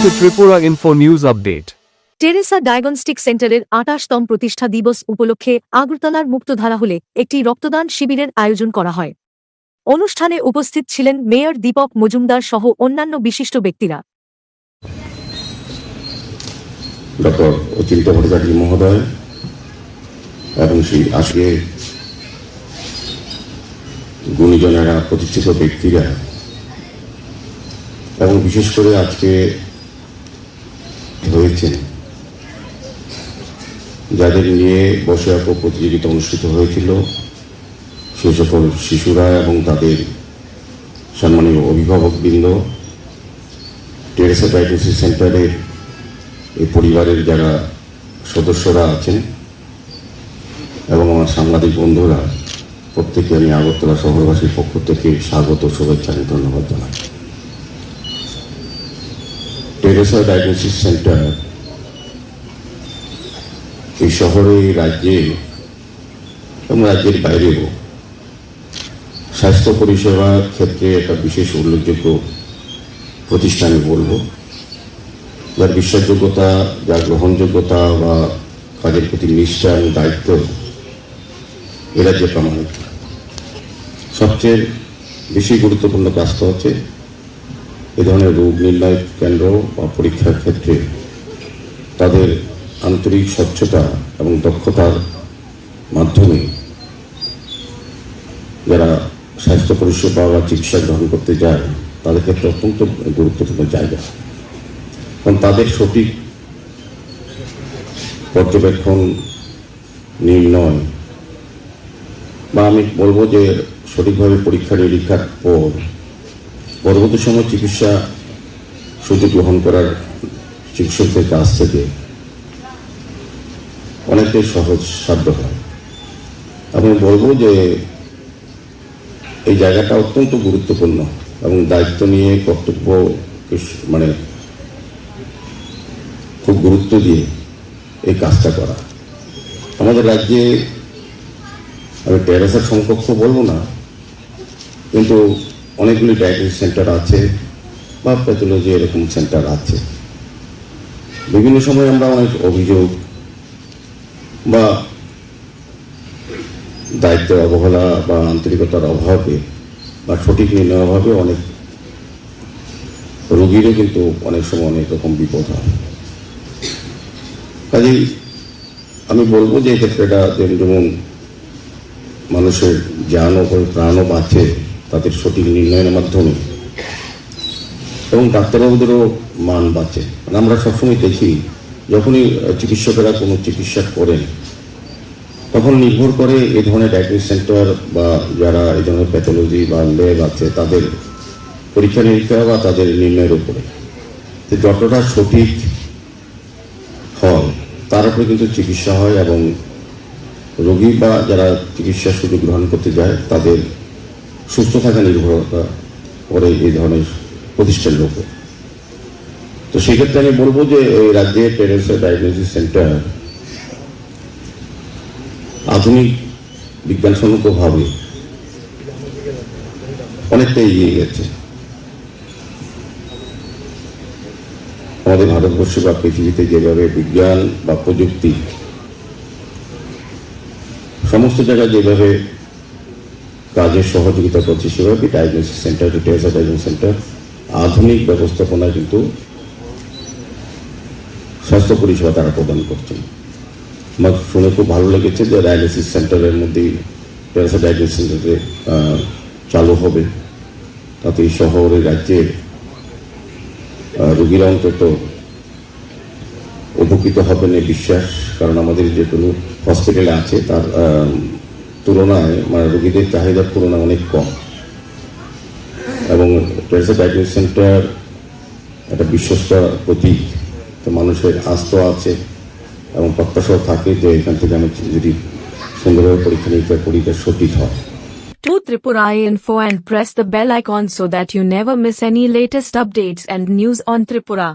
to Tripura Info News Update. Teresa diagnostic সেন্টারের ২৮তম প্রতিষ্ঠা দিবস উপলক্ষে আগরতলার মুক্তধারা হলে একটি রক্তদান শিবিরের আয়োজন করা হয়। অনুষ্ঠানে উপস্থিত ছিলেন মেয়র দীপক মজুমদার সহ অন্যান্য বিশিষ্ট ব্যক্তিরা। ডক্টর অচিন্ত ভট্টাচার্য মহোদয় এবং সেই আজকে গুণীজনেরা, প্রতিষ্ঠিত ব্যক্তিরা এবং বিশেষ করে আজকে হয়েছেন যাদের নিয়ে বসে আঁকো প্রতিযোগিতা অনুষ্ঠিত হয়েছিল, সে সকল শিশুরা এবং তাদের সম্মানীয় অভিভাবকবৃন্দ, টেরেসা ডায়াগনস্টিক সেন্টারের এই পরিবারের যারা সদস্যরা আছেন এবং আমার সাংবাদিক বন্ধুরা, প্রত্যেকে আমি আগরতলা শহরবাসীর পক্ষ থেকে স্বাগত, শুভেচ্ছা, ধন্যবাদ জানাই। টেরেসা ডায়াগনস্টিক সেন্টার এই শহরে, রাজ্যে এবং রাজ্যের বাইরেও স্বাস্থ্য পরিষেবার ক্ষেত্রে একটা বিশেষ উল্লেখযোগ্য প্রতিষ্ঠান বলবো, যার বিশ্বাসযোগ্যতা, যার গ্রহণযোগ্যতা বা কাজের প্রতি নিষ্ঠা এবং দায়িত্ব এ রাজ্যে প্রমাণিত। সবচেয়ে বেশি গুরুত্বপূর্ণ কাজটা হচ্ছে এ ধরনের রোগ নির্ণয় কেন্দ্র বা পরীক্ষার ক্ষেত্রে তাদের আন্তরিক স্বচ্ছতা এবং দক্ষতার মাধ্যমে যারা স্বাস্থ্য পরিষেবা বা চিকিৎসা গ্রহণ করতে যায় তাদের ক্ষেত্রে অত্যন্ত গুরুত্বপূর্ণ জায়গা। কারণ তাদের সঠিক পর্যবেক্ষণ, নির্ণয় বা আমি বলবো যে সঠিকভাবে পরীক্ষা নিরীক্ষার পর পরবর্তী সময় চিকিৎসা সুযোগ গ্রহণ করার চিকিৎসকদের কাছ থেকে অনেকটাই সহজ সাধ্য হয়। আমি বলবো যে এই জায়গাটা অত্যন্ত গুরুত্বপূর্ণ এবং দায়িত্ব নিয়ে কর্তব্য মানে খুব গুরুত্ব দিয়ে এই কাজটা করা। আমাদের রাজ্যে আমি টেরেসার সমকক্ষ বলবো না, কিন্তু অনেকগুলি ডায়াগনস্টিক সেন্টার আছে বা প্যাথোলজি এরকম সেন্টার আছে। বিভিন্ন সময় আমরা অনেক অভিযোগ বা দায়িত্বের অবহেলা বা আন্তরিকতার অভাবে বা সঠিক নির্ণয়ের অভাবে অনেক রোগীরও কিন্তু অনেক সময় অনেক রকম বিপদ হয়। কাজেই আমি বলবো যে এক্ষেত্রে এটা যেমন মানুষের জান ও প্রাণও বাঁচে তাদের সঠিক নির্ণয়ের মাধ্যমে, এবং ডাক্তারবাবুদেরও মান বাঁচে। আমরা সবসময় দেখি যখনই চিকিৎসকেরা কোনো চিকিৎসা করেন তখন নির্ভর করে এই ধরনের ডায়াগনস্টিক সেন্টার বা যারা এই ধরনের প্যাথোলজি বা ল্যাব আছে তাদের পরীক্ষা নিরীক্ষা বা তাদের নির্ণয়ের উপরে যতটা সঠিক হয় তার উপরে কিন্তু চিকিৎসা হয় এবং রোগী বা যারা চিকিৎসার সুযোগ গ্রহণ করতে যায় তাদের সুস্থ থাকা নির্ভরতা করে এই ধরনের প্রতিষ্ঠানের উপর। তো সেক্ষেত্রে আমি বলবো যে এই রাজ্যে টেরেসা ডায়াগনস্টিক সেন্টার আধুনিক বিজ্ঞানসম্মতভাবে অনেকটা এগিয়ে গেছে। আমাদের ভারতবর্ষে বা পৃথিবীতে যেভাবে বিজ্ঞান বা প্রযুক্তি সমস্ত জায়গায় যেভাবে কাজের সহযোগিতা করছে, সেভাবে diagnostic centre, Teresa diagnostic centre আধুনিক ব্যবস্থাপনায় কিন্তু স্বাস্থ্য পরিষেবা তারা প্রদান করছেন। আমার শুনে খুব ভালো লেগেছে যে ডায়াগনস্টিক সেন্টারের মধ্যেই টেরেসা ডায়াগনস্টিক সেন্টারে চালু হবে, তাতে এই শহরে রাজ্যের রোগীরা অন্তত উপকৃত হবেন এই বিশ্বাস। কারণ আমাদের যে কোনো হসপিটালে আছে তার তুলনায় মানে রোগীদের চাহিদার তুলনায় অনেক কম, এবং টেরেসা ডায়াগনস্টিক সেন্টার একটা বিশ্বস্ত প্রতীক। তো মানুষের আস্থা আছে এবং প্রত্যাশাও থাকে যে এখান থেকে আমি যদি সুন্দরভাবে পরীক্ষা নিরীক্ষা করি তা সঠিক হয়। To Tripura Info and press the bell icon so that you never miss any latest updates and news on Tripura.